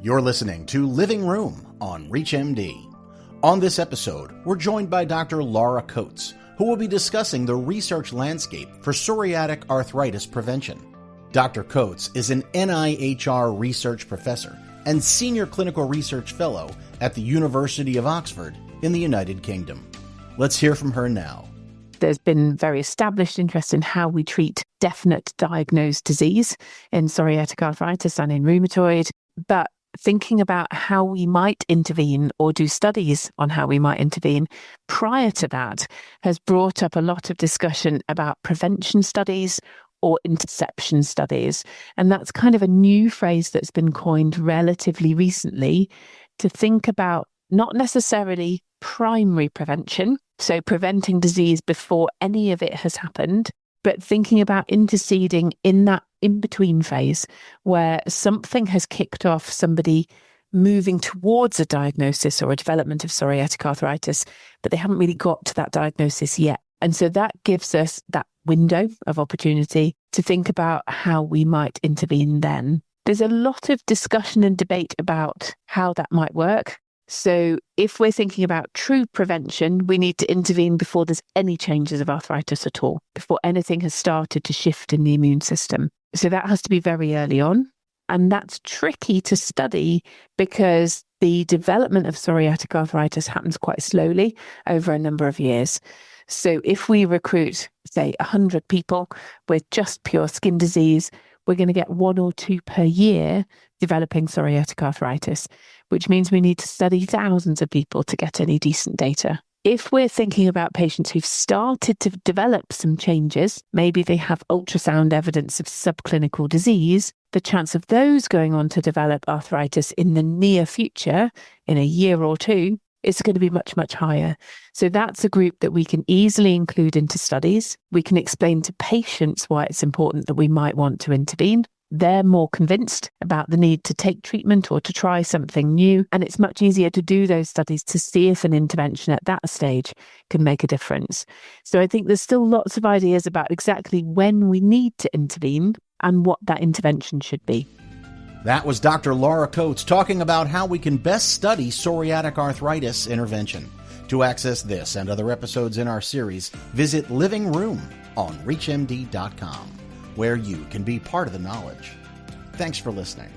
You're listening to Living Room on ReachMD. On this episode, we're joined by Dr. Laura Coates, who will be discussing the research landscape for psoriatic arthritis prevention. Dr. Coates is an NIHR research professor and senior clinical research fellow at the University of Oxford in the United Kingdom. Let's hear from her now. There's been very established interest in how we treat definite diagnosed disease in psoriatic arthritis and in rheumatoid, but thinking about how we might intervene or do studies on how we might intervene prior to that has brought up a lot of discussion about prevention studies or interception studies. And that's kind of a new phrase that's been coined relatively recently to think about not necessarily primary prevention, so preventing disease before any of it has happened, but thinking about interceding in that in-between phase where something has kicked off somebody moving towards a diagnosis or a development of psoriatic arthritis, but they haven't really got to that diagnosis yet. And so that gives us that window of opportunity to think about how we might intervene then. There's a lot of discussion and debate about how that might work. So if we're thinking about true prevention, we need to intervene before there's any changes of arthritis at all, before anything has started to shift in the immune system. So that has to be very early on. And that's tricky to study because the development of psoriatic arthritis happens quite slowly over a number of years. So if we recruit, say, 100 people with just pure skin disease, we're going to get 1 or 2 per year developing psoriatic arthritis, which means we need to study thousands of people to get any decent data. If we're thinking about patients who've started to develop some changes, maybe they have ultrasound evidence of subclinical disease, the chance of those going on to develop arthritis in the near future, in a year or 2, is going to be much, much higher. So that's a group that we can easily include into studies. We can explain to patients why it's important that we might want to intervene. They're more convinced about the need to take treatment or to try something new. And it's much easier to do those studies to see if an intervention at that stage can make a difference. So I think there's still lots of ideas about exactly when we need to intervene and what that intervention should be. That was Dr. Laura Coates talking about how we can best study psoriatic arthritis intervention. To access this and other episodes in our series, visit Living Room on ReachMD.com, where you can be part of the knowledge. Thanks for listening.